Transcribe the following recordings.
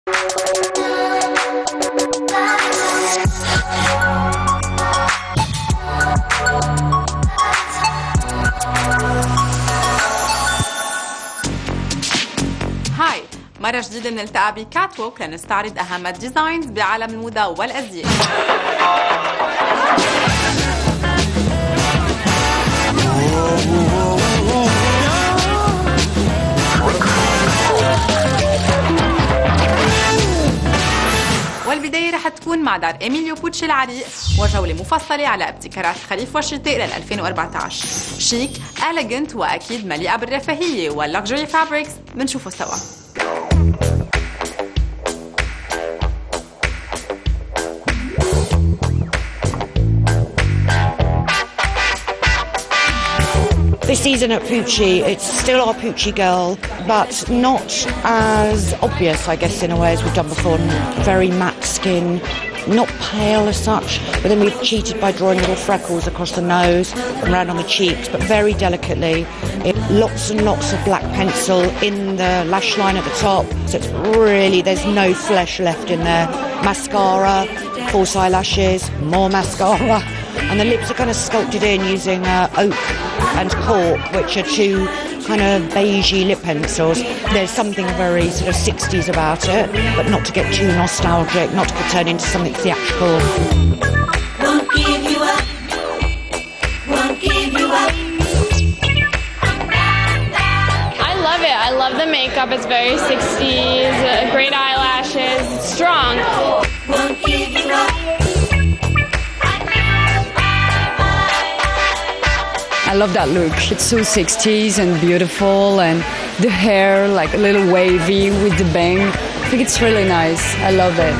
هاي مرة جديدة بنلتقى بكات ووك لنستعرض أهم الديزاينز بعالم الموضة والأزياء. والبداية رح تكون مع دار إيميليو بوتشي العريق وجولة مفصلة على ابتكارات الخريف والشتاء لل 2014. شيك، إليجنت وأكيد مليئة بالرفاهية واللكجري فابريكس بنشوفه سوا. This season at Pucci, it's still our Pucci girl, but not as obvious, I guess, in a way as we've done before. Very matte skin, not pale as such, but then we've cheated by drawing little freckles across the nose and around on the cheeks, but very delicately. Lots and lots of black pencil in the lash line at the top, so it's really, there's no flesh left in there. Mascara, false eyelashes, more mascara, and the lips are kind of sculpted in using oak and cork, which are two kind of beigey lip pencils. There's something very sort of 60s about it, but not to get too nostalgic, not to turn into something theatrical. Won't give you up. Won't give you up. I love it. I love the makeup. It's very 60s, great eyelashes, it's strong. Won't give you up. I love that look. It's so 60s and beautiful, and the hair like a little wavy with the bang. I think it's really nice. I love it.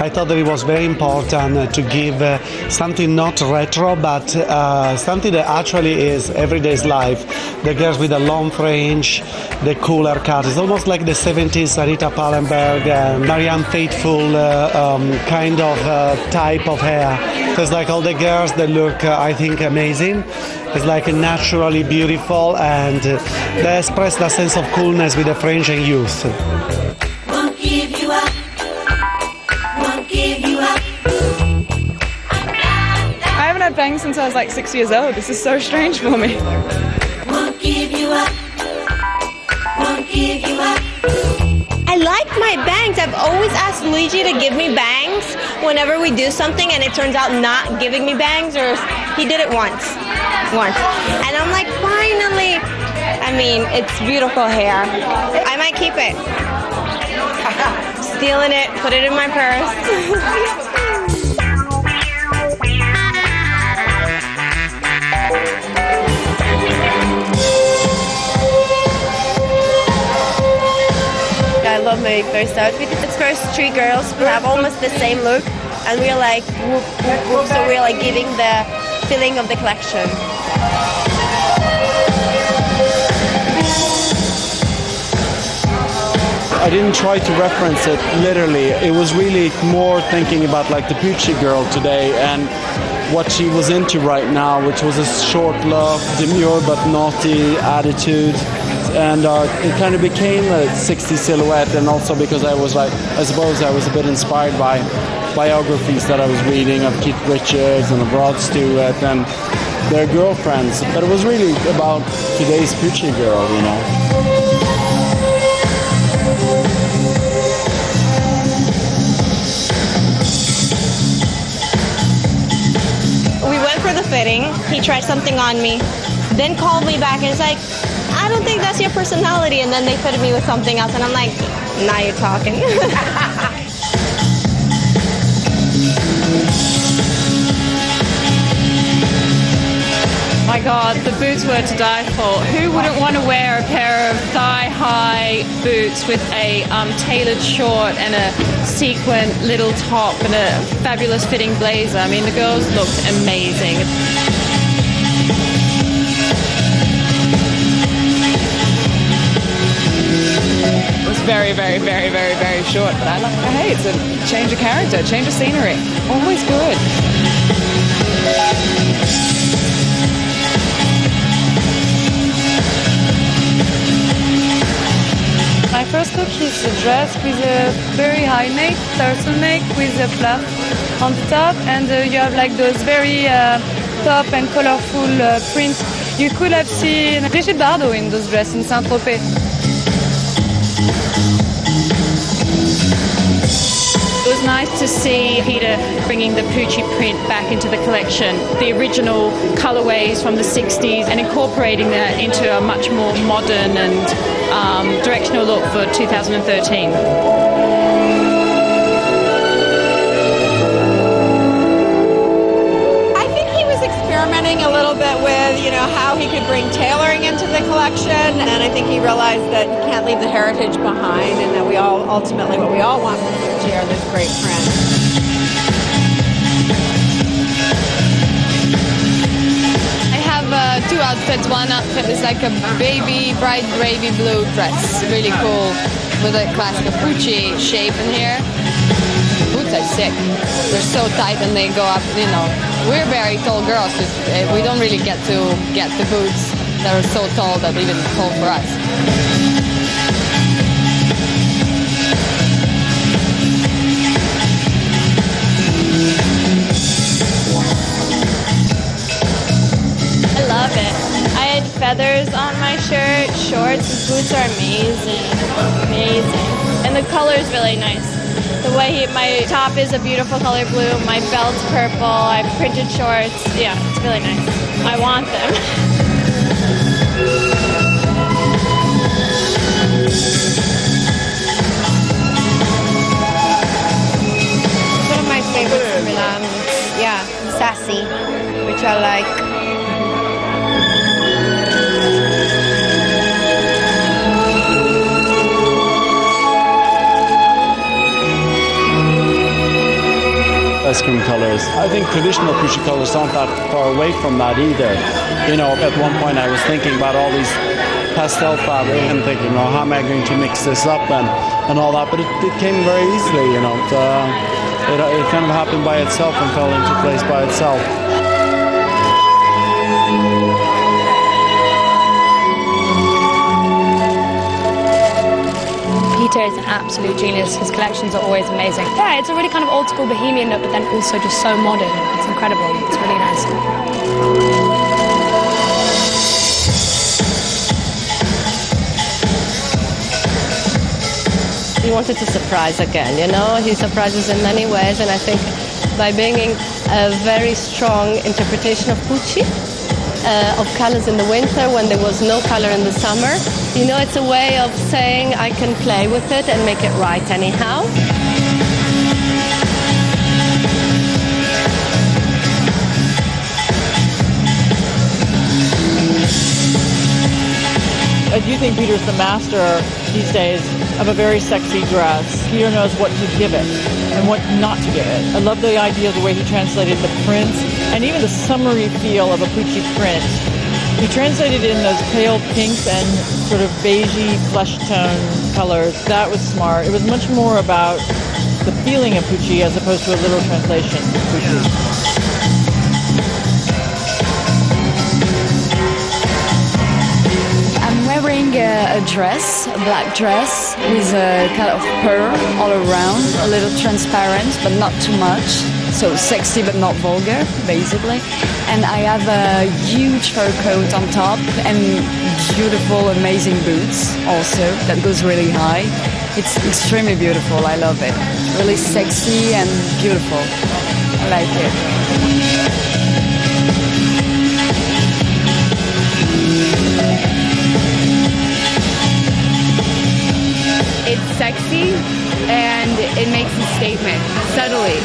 I thought that it was very important to give something not retro, but something that actually is everyday's life. The girls with the long fringe, the cooler cut. It's almost like the 70s Anita Pallenberg, Marianne Faithfull kind of type of hair. So it's like all the girls that look, I think, amazing. It's like naturally beautiful, and they express that sense of coolness with the fringe and youth. Won't give you up. Won't give you up. I haven't had bangs since I was like 6 years old. This is so strange for me. Won't give you up. Won't give you up. I like my bangs. I've always asked Luigi to give me bangs whenever we do something, and it turns out not giving me bangs, or he did it once. And I'm like, finally. I mean, it's beautiful hair. I might keep it. Stealing it, put it in my purse. I love my first outfit. It's first three girls. We have almost the same look, and we're like whoop, whoop, whoop, so we're like giving the feeling of the collection. I didn't try to reference it literally. It was really more thinking about like the Pucci girl today and what she was into right now, which was a short look, demure but naughty attitude. And it kind of became a 60s silhouette, and also because I was like, I suppose I was a bit inspired by biographies that I was reading of Keith Richards and of Rod Stewart and their girlfriends. But it was really about today's Pucci girl, you know. We went for the fitting. He tried something on me, then called me back and it's like, I don't think that's your personality. And then they fitted me with something else, and I'm like, now you're talking. My God, the boots were to die for. Who wouldn't want to wear a pair of thigh-high boots with a tailored short and a sequin little top and a fabulous fitting blazer? I mean, the girls looked amazing. It was very, very, very, very, very short, but I like, hey, it's a change of character, change of scenery. Always good. It's a dress with a very high neck, turtleneck with a fluff on the top, and you have like those very pop and colorful prints. You could have seen Brigitte Bardot in those dresses in Saint-Tropez. It was nice to see Peter bringing the Pucci print back into the collection, the original colorways from the 60s, and incorporating that into a much more modern and directional look for 2013. Experimenting a little bit with, you know, how he could bring tailoring into the collection, and I think he realized that you can't leave the heritage behind, and that we all ultimately what we all want from Pucci are this great print. I have two outfits. One outfit is like a baby, bright gravy blue dress, really cool, with a classic Pucci shape in here. Boots are sick. They're so tight and they go up, you know. We're very tall girls, so we don't really get to get the boots that are so tall that even tall for us. I love it. I had feathers on my shirt, shorts, his boots are amazing, amazing. And the color is really nice. The way my top is a beautiful color blue, my belt's purple, I have printed shorts. Yeah, it's really nice. I want them. One of my favorites from Milan. Yeah, sassy, which I like. Ice cream colors. I think traditional Pucci colors aren't that far away from that either. You know, at one point I was thinking about all these pastel fabric and thinking, you know, how am I going to mix this up and all that, but it came very easily, you know. It kind of happened by itself and fell into place by itself. Peter is an absolute genius. His collections are always amazing. Yeah, it's a really kind of old school bohemian look, but then also just so modern. It's incredible. It's really nice. He wanted to surprise again, you know. He surprises in many ways, and I think by bringing a very strong interpretation of Pucci, of colors in the winter when there was no color in the summer. You know, it's a way of saying I can play with it and make it right anyhow. I do think Peter's the master these days of a very sexy dress. Peter knows what to give it and what not to give it. I love the idea of the way he translated the prints and even the summery feel of a Pucci print. He translated in those pale pinks and sort of beigey flesh tone colors. That was smart. It was much more about the feeling of Pucci as opposed to a literal translation of Pucci. Wearing a dress, a black dress with a kind of pearl all around, a little transparent but not too much, so sexy but not vulgar basically. And I have a huge fur coat on top and beautiful amazing boots also that goes really high. It's extremely beautiful, I love it. Really sexy and beautiful. I like it. It's sexy and it makes a statement subtly.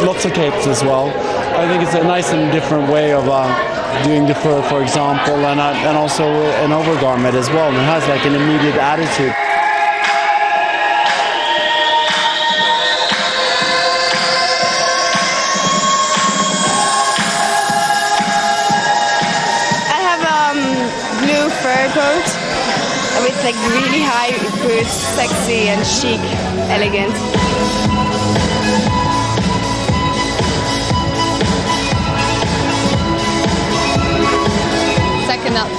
Lots of capes as well. I think it's a nice and different way of doing the fur, for example, and also an overgarment as well. And it has like an immediate attitude. Fur coat with like really high boots, sexy and chic, elegant.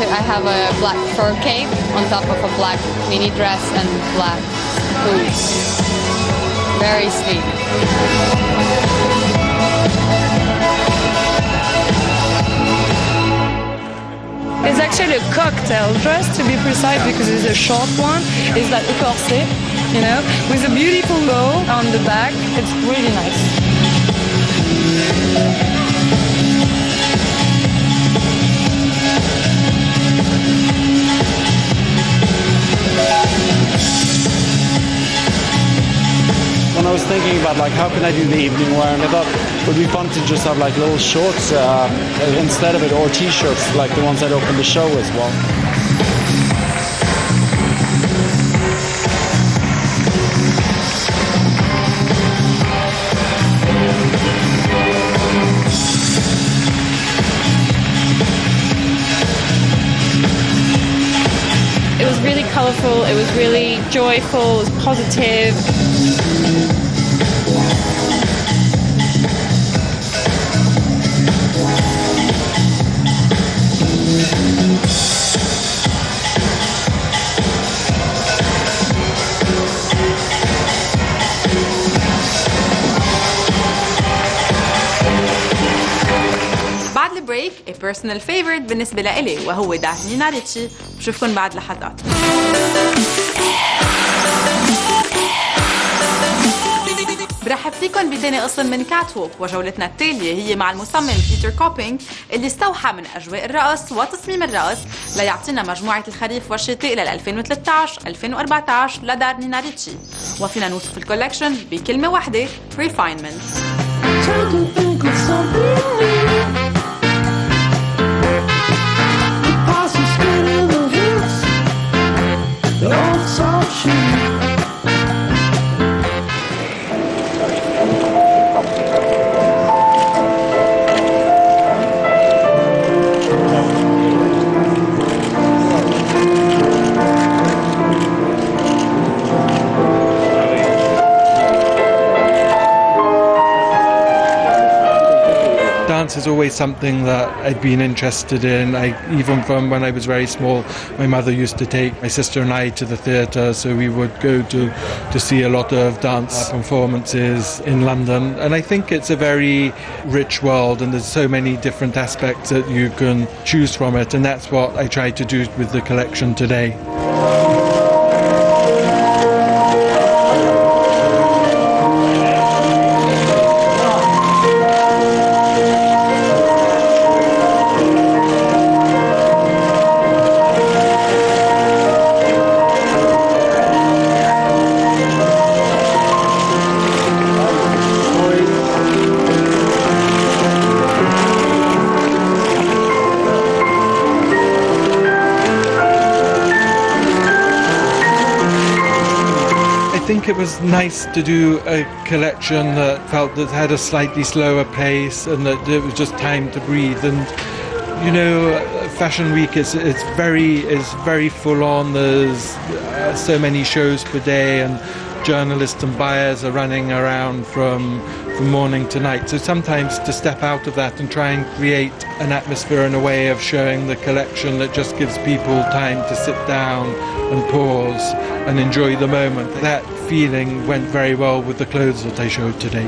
outfit, I have a black fur cape on top of a black mini dress and black boots. Very sleek. It's actually a cocktail dress, to be precise, because it's a short one. It's like a corset, you know, with a beautiful bow on the back. It's really nice. When I was thinking about like how can I do the evening wear, and I thought it would be fun to just have like little shorts instead of it, or t-shirts like the ones I'd opened the show as well. It was really colourful, it was really joyful, it was positive. بعد البريك a personal favorite بالنسبة لإلي وهو ده نينا ريتشي. بشوفكن بعد لحظات. برحب فيكن بتاني قسم من كات ووك، وجولتنا التالية هي مع المصمم بيتر كوبينج اللي استوحى من أجواء الرقص وتصميم الرقص ليعطينا مجموعة الخريف والشتاء لل 2013-2014 لدار نينا ريتشي، وفينا نوصف الكولكشن بكلمة واحدة: refinement. Dance is always something that I'd been interested in. Even from when I was very small, my mother used to take my sister and I to the theatre, so we would go to see a lot of dance performances in London. And I think it's a very rich world, and there's so many different aspects that you can choose from it, and that's what I try to do with the collection today. I think it was nice to do a collection that felt that had a slightly slower pace and that it was just time to breathe. And you know, Fashion Week is very full on. There's so many shows per day, and journalists and buyers are running around from morning to night. So sometimes to step out of that and try and create an atmosphere and a way of showing the collection that just gives people time to sit down and pause and enjoy the moment. That feeling went very well with the clothes that I showed today.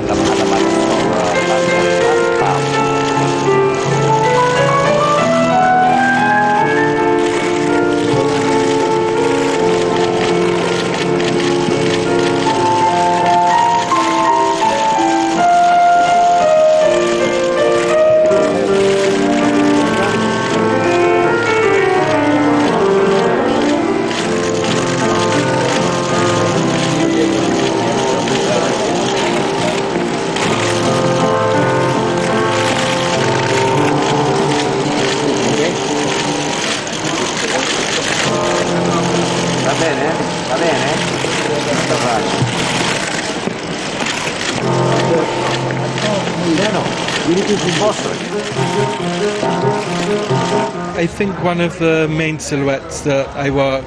I think one of the main silhouettes that I work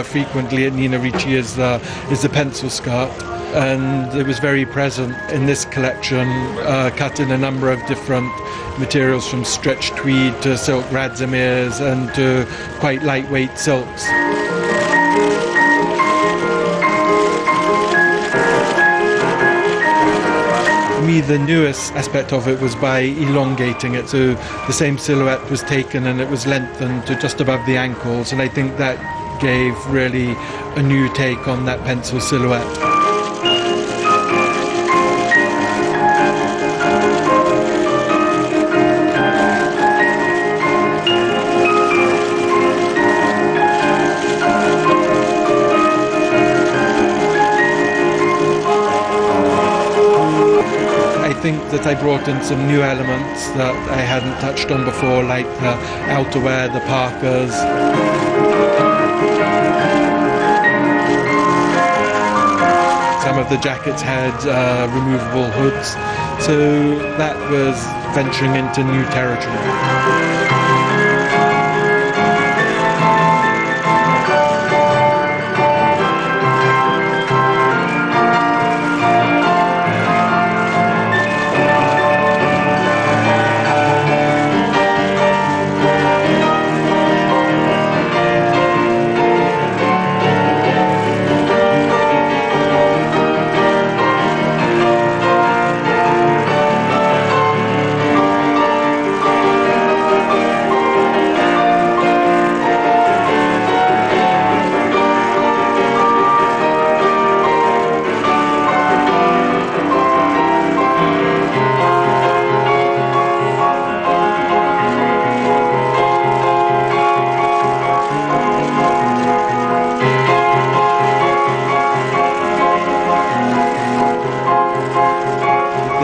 frequently at Nina Ricci is the pencil skirt. and it was very present in this collection, cut in a number of different materials, from stretched tweed to silk radzimirs and to quite lightweight silks. For me, the newest aspect of it was by elongating it, so the same silhouette was taken and it was lengthened to just above the ankles, and I think that gave really a new take on that pencil silhouette. I think that I brought in some new elements that I hadn't touched on before, like the outerwear, the parkas. Some of the jackets had removable hoods, so that was venturing into new territory.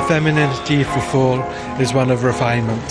Femininity for fall is one of refinement.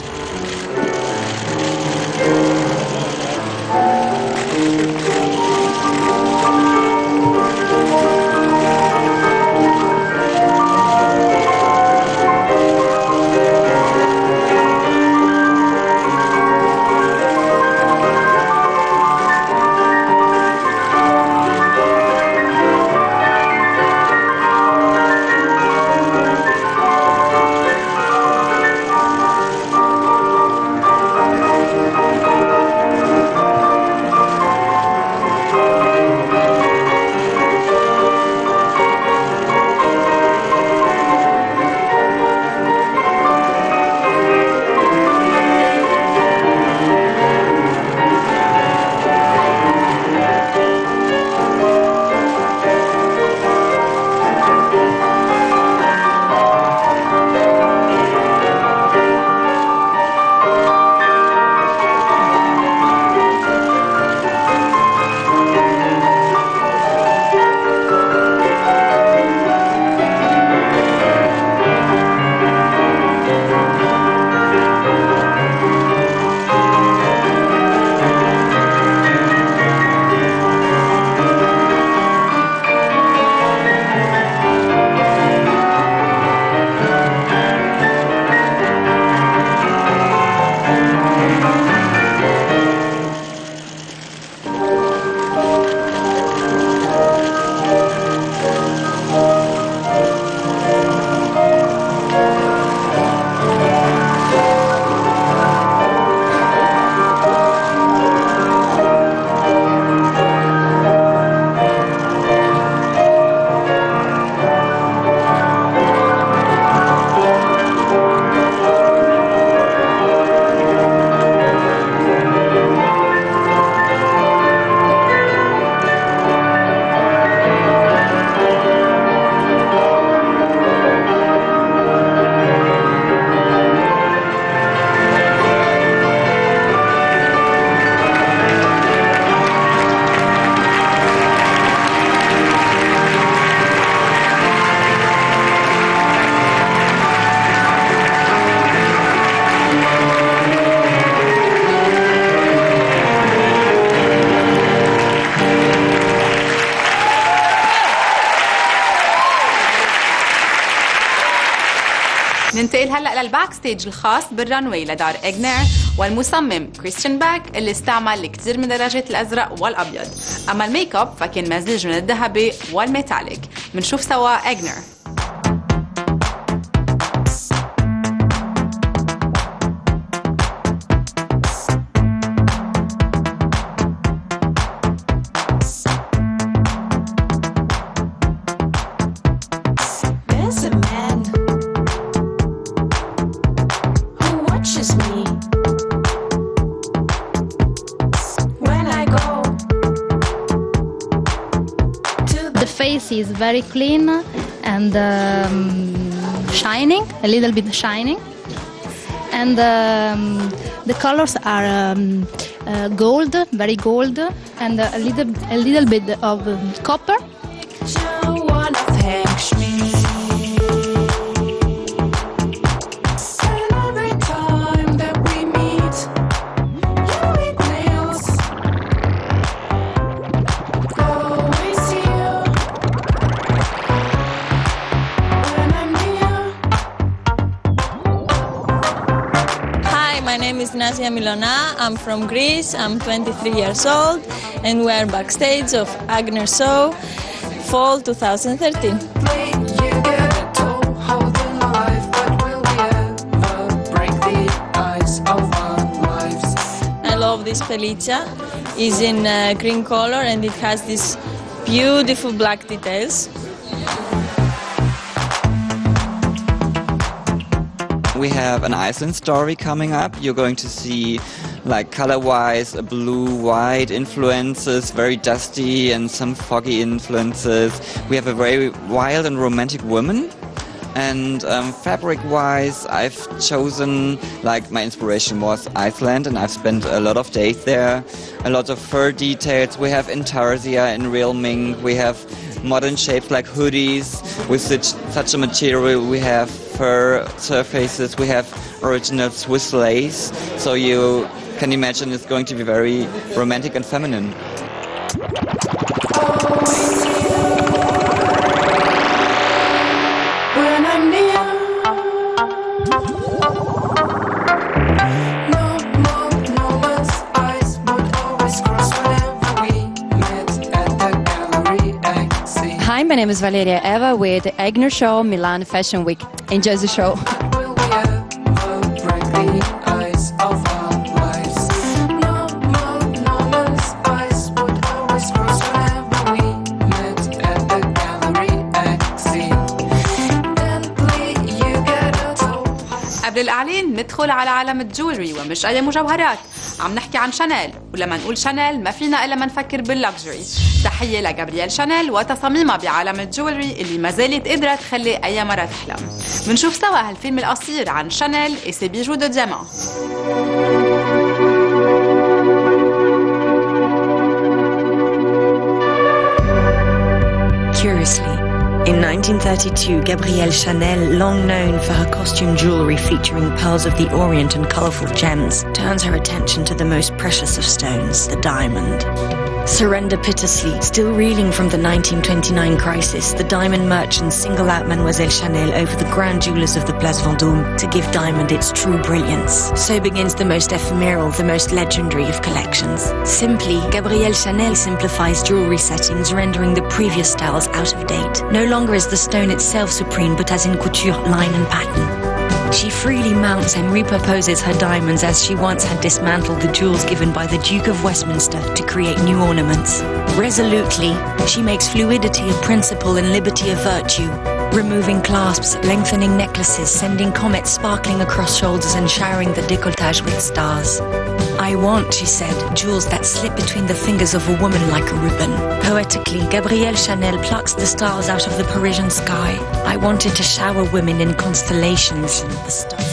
ننتقل هلا للباك ستيج الخاص بالرانوي لدار إغنير، والمصمم كريستيان باك اللي استعمل الكثير من درجات الأزرق والأبيض. أما الميك اب فكان مزيج من الذهبي والميتاليك. منشوف سوا أغنر. Is very clean and shining, a little bit shining, and the colors are gold, very gold, and a little bit of copper. I'm from Greece. I'm 23 years old, and we are backstage of Agner Show, Fall 2013. I love this pelliccia. It's in green color and it has these beautiful black details. We have an Iceland story coming up. You're going to see, like, color-wise, blue-white influences, very dusty and some foggy influences. We have a very wild and romantic woman. And fabric-wise, I've chosen, like, my inspiration was Iceland, and I've spent a lot of days there. A lot of fur details. We have intarsia and real mink. We have modern shapes like hoodies with such a material. We have fur surfaces. We have original Swiss lace. So you can imagine it's going to be very romantic and feminine. Hi, my name is Valeria Eva with the Agner Show Milan Fashion Week. Enjoy the show. قبل الإعلان ندخل على عالم الجولري ومش أي مجوهرات. عم نحكي عن شانيل، ولما نقول شانيل ما فينا إلا ما نفكر باللكجري. تحية لجابرييل شانيل وتصاميمها بعالم الجولري اللي ما زالت قادرة تخلي أي مرة تحلم. منشوف سوا هالفيلم القصير عن شانيل et ses bijoux de diamant. Curiously, in 1932, Gabrielle Chanel, long known for her costume jewelry featuring pearls of the Orient and colorful gems, turns her attention to the most precious of stones, the diamond. Surrender pitilessly, still reeling from the 1929 crisis, the diamond merchants single out Mademoiselle Chanel over the grand jewelers of the Place Vendôme to give diamond its true brilliance. So begins the most ephemeral, the most legendary of collections. Simply, Gabrielle Chanel simplifies jewelry settings, rendering the previous styles out of date. No longer is the stone itself supreme, but as in couture, line and pattern. She freely mounts and repurposes her diamonds as she once had dismantled the jewels given by the Duke of Westminster to create new ornaments. Resolutely, she makes fluidity a principle and liberty a virtue, removing clasps, lengthening necklaces, sending comets sparkling across shoulders and showering the décolletage with stars. I want, she said, jewels that slip between the fingers of a woman like a ribbon. Poetically, Gabrielle Chanel plucks the stars out of the Parisian sky. I wanted to shower women in constellations.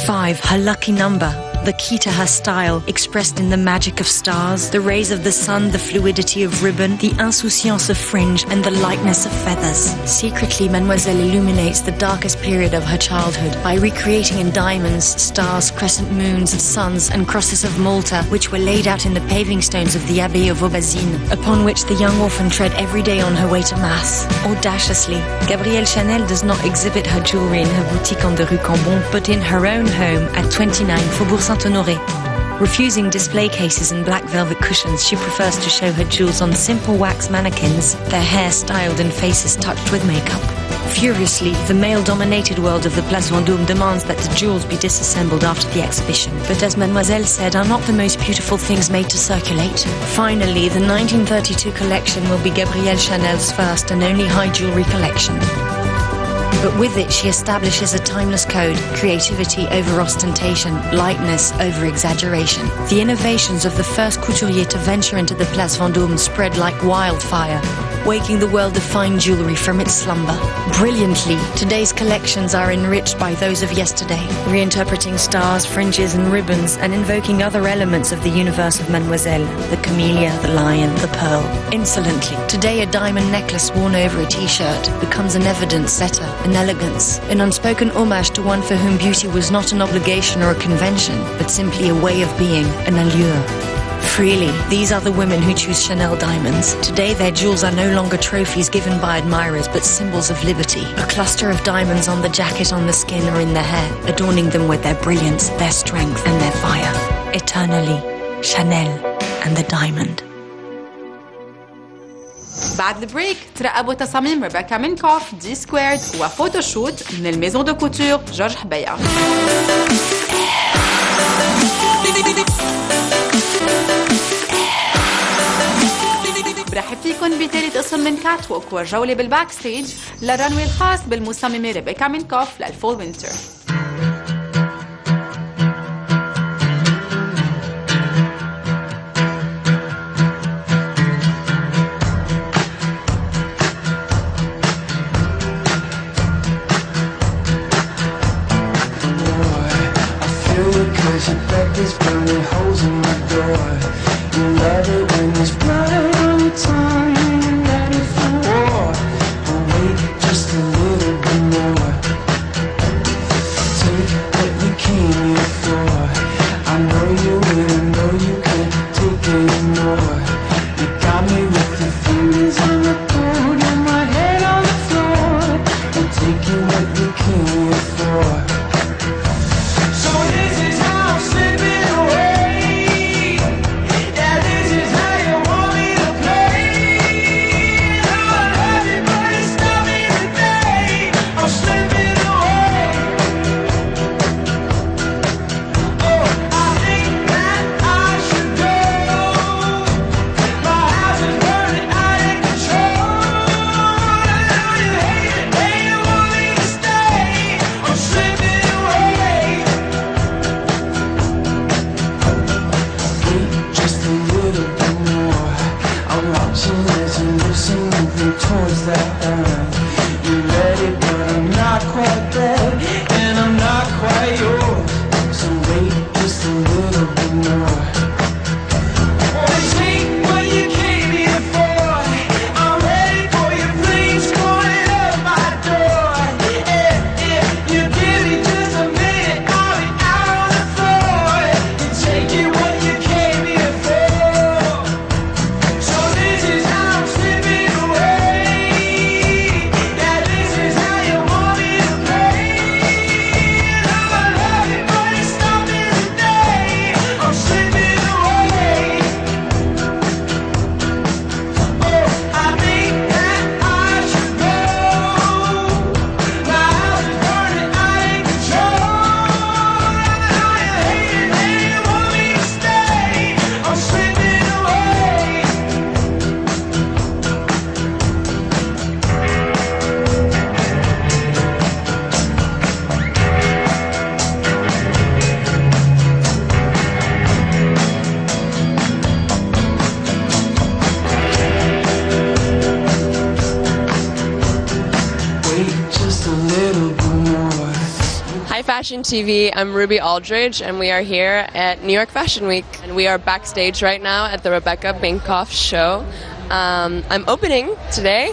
5, her lucky number. The key to her style, expressed in the magic of stars, the rays of the sun, the fluidity of ribbon, the insouciance of fringe, and the lightness of feathers. Secretly, Mademoiselle illuminates the darkest period of her childhood by recreating in diamonds, stars, crescent moons, suns, and crosses of Malta, which were laid out in the paving stones of the Abbey of Aubazine, upon which the young orphan tread every day on her way to Mass. Audaciously, Gabrielle Chanel does not exhibit her jewelry in her boutique on the Rue Cambon, but in her own home at 29 Faubourg Saint-Honoré. Refusing display cases and black velvet cushions, she prefers to show her jewels on simple wax mannequins, their hair styled and faces touched with makeup. Furiously, the male-dominated world of the Place Vendôme demands that the jewels be disassembled after the exhibition, but as Mademoiselle said, are not the most beautiful things made to circulate. Finally, the 1932 collection will be Gabrielle Chanel's first and only high jewellery collection. But with it, she establishes a timeless code: creativity over ostentation, lightness over exaggeration. The innovations of the first couturier to venture into the Place Vendôme spread like wildfire, waking the world of fine jewellery from its slumber. Brilliantly, today's collections are enriched by those of yesterday, reinterpreting stars, fringes and ribbons, and invoking other elements of the universe of Mademoiselle: the camellia, the lion, the pearl. Insolently, today a diamond necklace worn over a t-shirt becomes an evidence setter, an elegance, an unspoken homage to one for whom beauty was not an obligation or a convention, but simply a way of being, an allure. Freely, these are the women who choose Chanel diamonds. Today their jewels are no longer trophies given by admirers, but symbols of liberty. A cluster of diamonds on the jacket, on the skin or in the hair, adorning them with their brilliance, their strength and their fire. Eternally, Chanel and the diamond. بعد البريك ترقبوا تصاميم ريبيكا مينكوف دي سكويرد وفوتوشوت من الميزون دو كوتور جورج حبيعة. برحب فيكم بثالث قسم من كات ووك وجولة بالباك ستيج للرنوي الخاص بالمصممة ريبيكا مينكوف للفول وينتر. There's burning holes in my door. You love it when there's blood on your tongue. You're ready for war. But wait just a little bit more. Take what you came here for. I know you will, I know you can't take anymore. You got me with your fingers on the code and my head on the floor. I'm taking what you came here for. So this is how I'm slipping away. Yeah, this is how you want me to play. I love it, but it's not me today. I'm slipping away. Oh, I think that I should go. My house is burning out of control. I know you hate it and you want me to stay. I'm slipping away. Just a little bit more. I'm watching as you listen, moving towards that end. You ready, but I'm not quite there, and I'm not quite yours. So wait just a little bit more. Take what you came here for. I'm ready for your flames going up my door. If you give me just a minute, I'll be out on the floor. You're taking what you came here for. So this is how I'm slipping away. Yeah, this is how you want me to play. I love it, but it's not me today. I'm slipping away. Oh, I think that I should go. My house is burning out of control. I know you hate it and you want me to stay. I'm slipping away. Wait just a little bit more. Hi Fashion TV, I'm Ruby Aldridge and we are here at New York Fashion Week and we are backstage right now at the Rebecca Minkoff show. I'm opening today.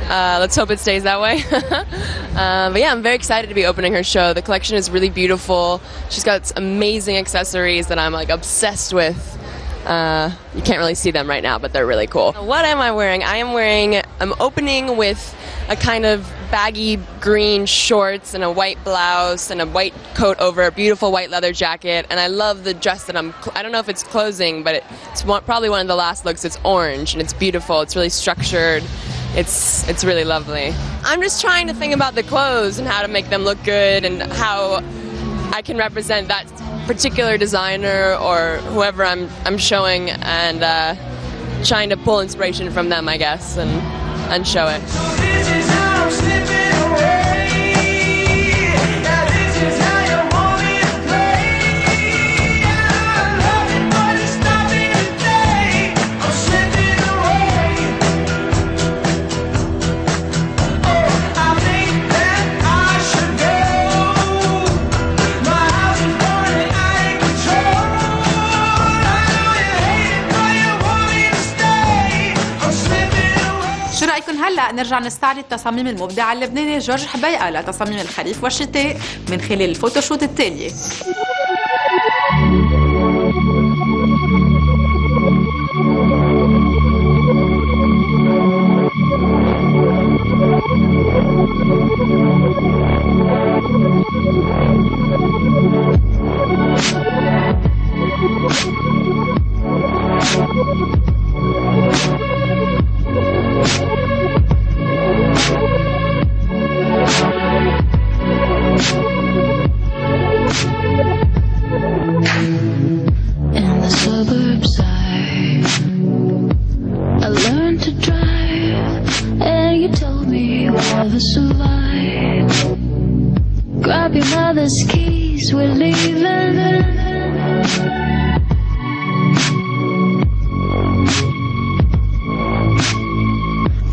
Let's hope it stays that way. But yeah, I'm very excited to be opening her show. The collection is really beautiful. She's got amazing accessories that I'm like obsessed with. You can't really see them right now, but they're really cool. What am I wearing? I'm opening with a kind of baggy green shorts and a white blouse and a white coat over a beautiful white leather jacket. And I love the dress that I don't know if it's closing, but it's probably one of the last looks. It's orange and it's beautiful. It's really structured. It's really lovely. I'm just trying to think about the clothes and how to make them look good and how I can represent that particular designer or whoever I'm showing, and trying to pull inspiration from them, I guess, and show it. This is how I'm slipping away. Now this is how you want me to play. I love it, but it's not me today. I'm slipping away. Oh, I think that I should go. My house is burning out of control. I know you hate it, but you want me to stay. I'm slipping away. شو رأيكم هلأ نرجع نستعرض تصاميم المبدع اللبناني جورج حبيقة لتصاميم الخريف والشتاء من خلال الفوتوشوت التالية. In the suburbs I learned to drive, and you told me you'll never survive. Grab your mother's keys, we're leaving.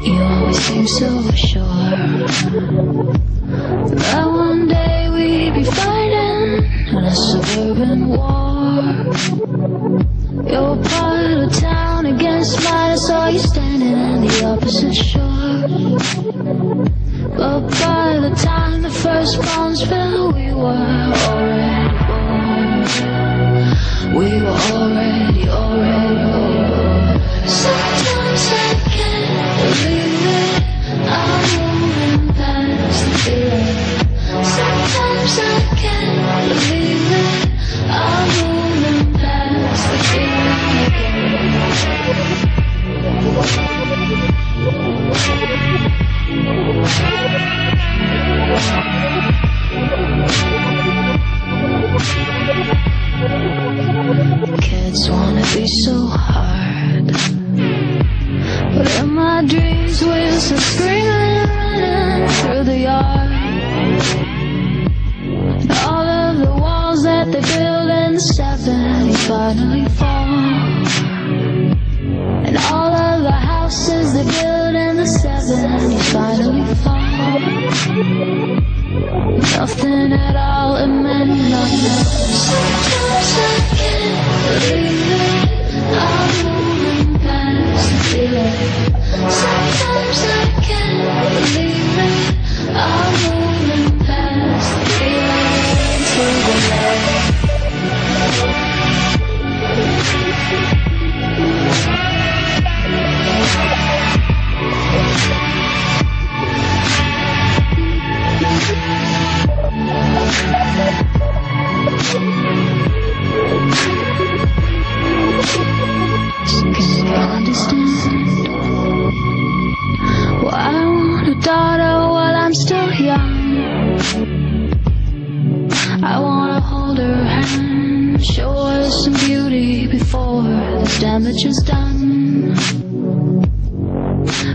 You always seem so sure that one day we'd be fighting in a suburban war. You're part of town against mine. I saw you standing in the opposite shore. But by the time the first bombs fell, we were already born. We were already born. Sometimes I can't believe it. I'm moving past the feeling. Sometimes I can't believe it. I'm moving past the feeling again. Kids wanna be so hard, but in my dreams we're still screaming and running through the yard. And all of the walls that they built in the 70s finally fall. And all of the houses they built in the 70s finally fall. Nothing at all, it meant nothing. Sometimes I can't believe it. I'm moving past the feeling. Sometimes I can't believe it. I'm moving past the feeling to the light. Can you understand why I want a daughter while I'm still young? I wanna hold her hand, show her some beauty before this damage is done.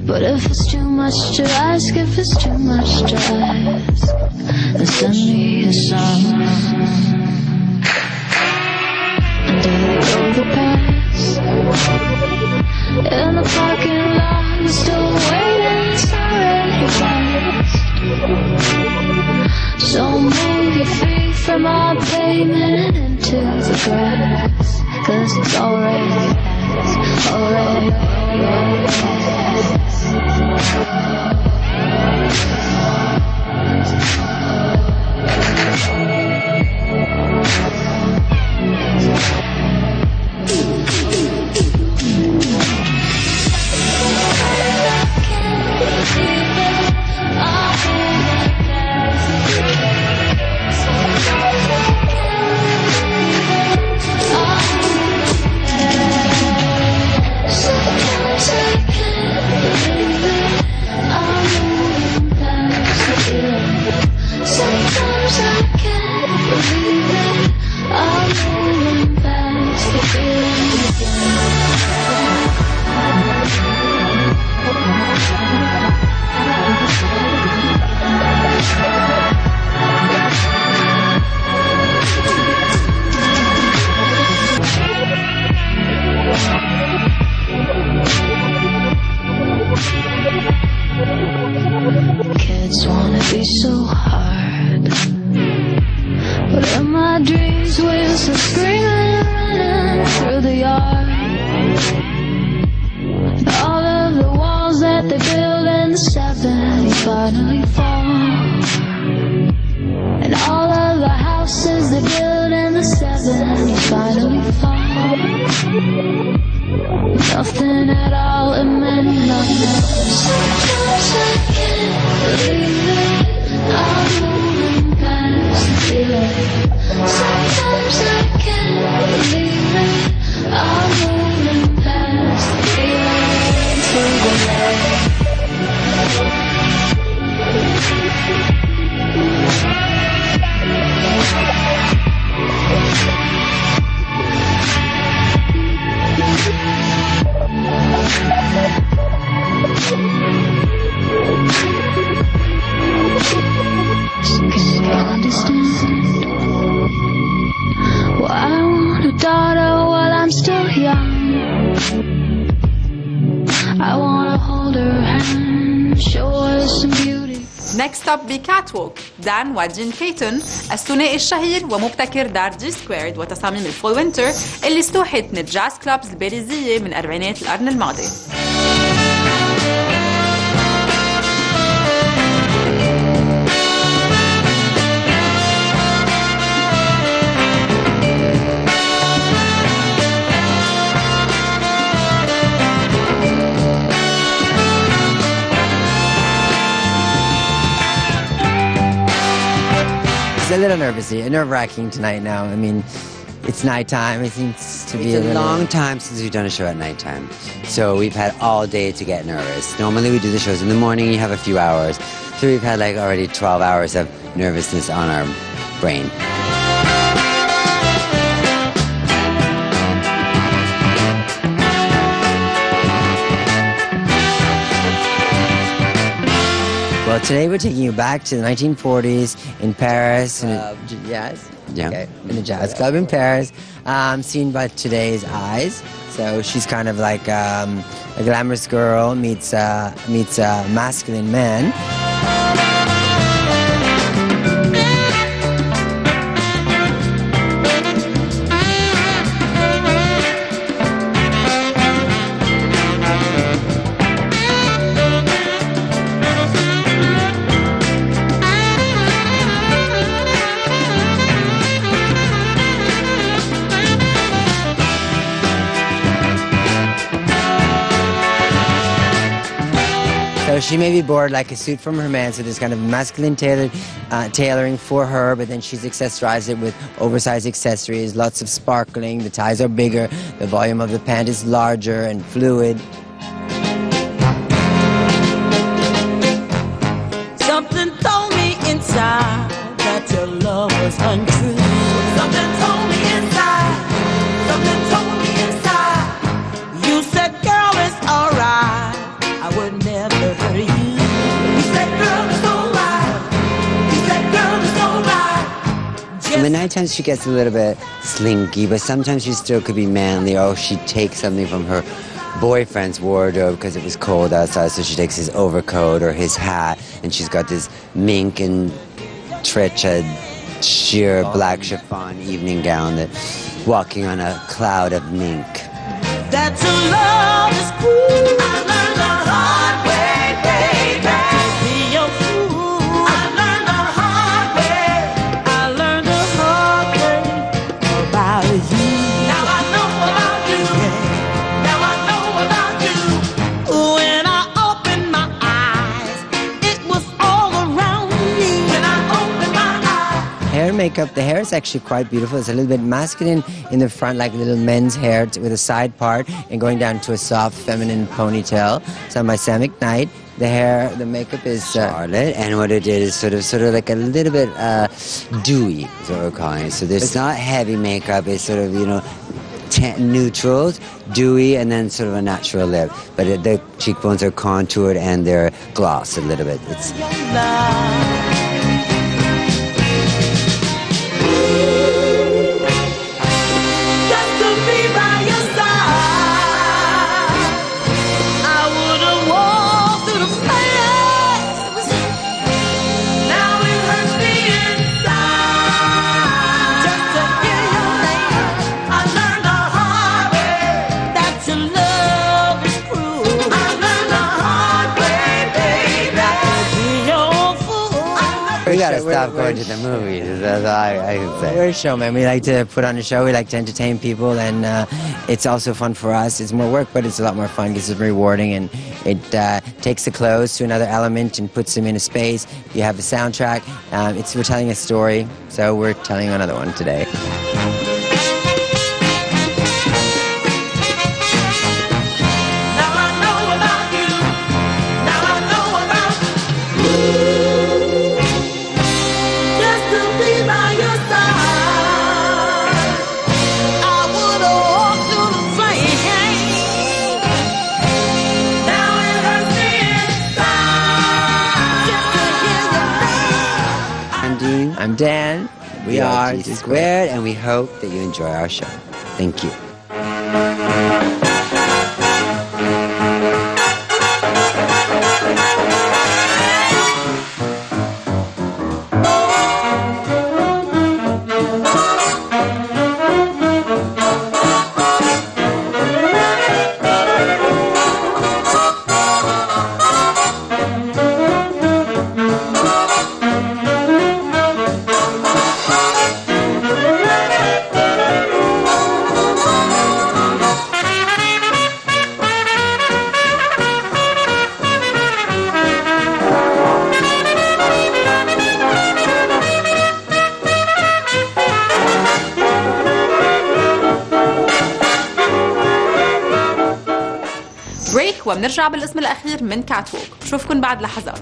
But if it's too much to ask, if it's too much to ask, then send me a song. Under the overpass, in the parking lot, we're still waiting, it's already past. So move your feet from our pavement into the grass, 'cause it's already past, already past. I can't believe it. In my dreams we used to scream and running through the yard. All of the walls that they built in the 70s finally fall. And all of the houses they built in the 70s finally fall. Nothing at all, it meant nothing. Sometimes I can't believe it, I'm moving past the feeling. Sometimes I can't believe it, I'm moving past the feeling to the light. Can you understand why I want a daughter while I'm still young? I want to hold her hand, show her some beauty. Next up بكاتووك دان ودين كيتون الثنائي الشهير ومبتكر دار جي سكويرد وتصاميم الفول وينتر اللي استوحت من الجاز كلوبز الباريزية من أربعينات القرن الماضي. It's a little nerve-wracking tonight now. I mean, it's nighttime. It seems to be a long time since we've done a show at nighttime. So we've had all day to get nervous. Normally we do the shows in the morning, you have a few hours. So we've had like already 12 hours of nervousness on our brain. Well, today we're taking you back to the 1940s in Paris. Yes? Yeah. Okay. In a jazz club in Paris, seen by today's eyes. So she's kind of like a glamorous girl meets a masculine man. So she may be bored like a suit from her man, so there's kind of masculine tailoring for her, but then she's accessorized it with oversized accessories, lots of sparkling, the ties are bigger, the volume of the pant is larger and fluid. Something told me inside that your love was untrue. Something told me inside, something told me inside. You said, girl, it's alright, I would never hurt you. You said, girl, it's alright. You said, girl, it's alright. In the nighttime she gets a little bit slinky, but sometimes she still could be manly, or she'd take something from her boyfriend's wardrobe because it was cold outside, so she takes his overcoat or his hat, and she's got this mink and treccia sheer black chiffon evening gown that walking on a cloud of mink. That your love is cruel. I learned the hard way, baby. To be your fool. I learned the hard way. I learned the hard way about you. Now I know about you. Now I know about you. When I opened my eyes, it was all around me. When I opened my eyes. Hair and makeup, the hair is actually quite beautiful. It's a little bit masculine in the front, like little men's hair with a side part, and going down to a soft feminine ponytail. It's on by Sam McKnight. The hair, the makeup is Charlotte, and what it did is sort of like a little bit dewy, is what we're calling it. So there's not heavy makeup, it's sort of, you know, neutrals, dewy, and then sort of a natural lip. But the cheekbones are contoured and they're glossed a little bit. It's Just to be by your side, I would have walked through the flames. Now it hurts me inside. We gotta stop going to the movies. That's all I can say. We're a showman. We like to put on a show. We like to entertain people, and it's also fun for us. It's more work, but it's a lot more fun because it's rewarding, and it takes the clothes to another element and puts them in a space. You have the soundtrack. We're telling a story, so we're telling another one today. I'm Dan. We are G Squared, and we hope that you enjoy our show. Thank you. بريك وبنرجع بالاسم الأخير من كات ووك. بشوفكن بعد لحظات.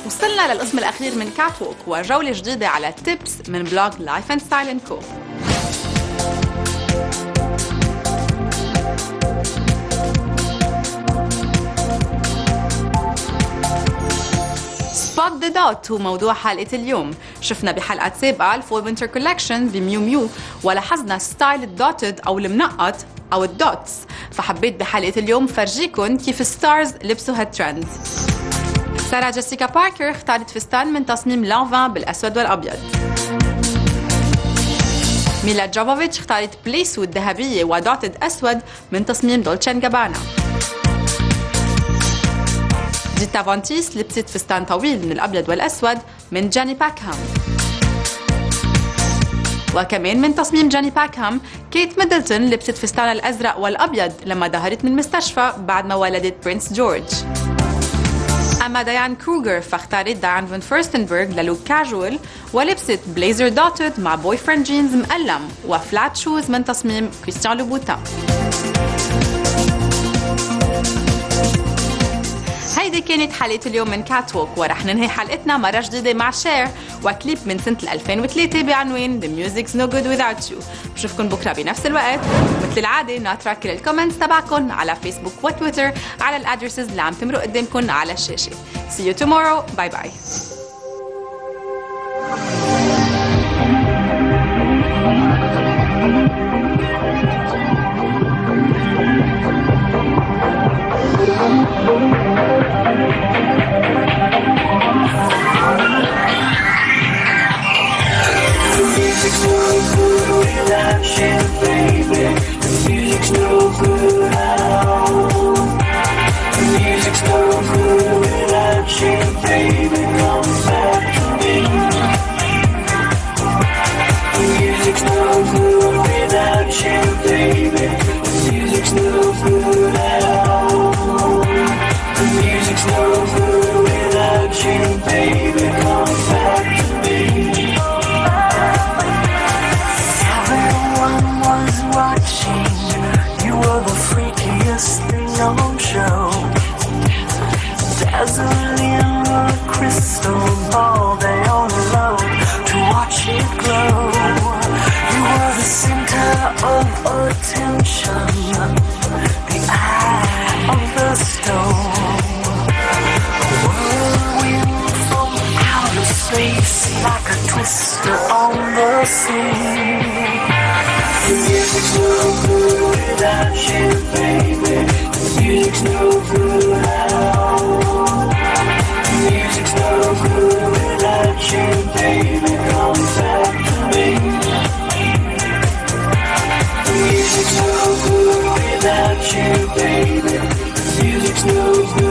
وصلنا للاسم الأخير من كات ووك وجولة جديدة على تيبس من بلوج لايف اند ستايل اند كو. سبوت ذا دوت هو موضوع حلقة اليوم. شفنا بحلقات سابقة الفول وينتر كولكشن بميو ميو ولاحظنا ستايل الدوتد أو المنقط أو الدوتس، فحبيت بحلقة اليوم فرجيكن كيف ستارز لبسوا هالترند. سارة جيسيكا باركر اختارت فستان من تصميم لانفان بالأسود والأبيض. ميلا جوفوفيتش اختارت بلي سوت ذهبية ودوتد أسود من تصميم دولتشي اند جابانا. ديتا فانتيس لبست فستان طويل من الأبيض والأسود من جاني باكهام. وكمان من تصميم جاني باكهام كيت ميدلتون لبست فستان الأزرق والأبيض لما ظهرت من مستشفى بعد ما ولدت برنس جورج. أما ديان كروغر فاختارت ديان فون فيرستنبرغ للوك كاجوال ولبست بليزر دوتد مع بوي فريند جينز مقلم وفلات شوز من تصميم كريستيان لوبوتان. هيدي كانت حلقة اليوم من كات ووك، ورح ننهي حلقتنا مرة جديدة مع شير وكليب من سنة 2003 بعنوان The Music's No Good Without You. بشوفكن بكرة بنفس الوقت، مثل العادة ناطرة كل الكومنتس تبعكن على فيسبوك وتويتر على الادرسز اللي عم تمرق قدامكن على الشاشة. See you tomorrow. Bye bye. Music's no good without you, baby. The music's no good at all. The music's no good without you, baby. Come back to me. The music's no good without you, baby. The music's no good at all. The music's no good without you, baby. Come back to me. Watching, you were the freakiest thing on show. Dazzling a crystal ball, they all alone to watch it glow. You were the center of attention, the eye of the stone. A whirlwind from outer space, like a twister on the sea. The music's no good without you, baby. The music's no good at all. The music's no good without you, baby. Come back to me. The music's no good. snooze, snooze.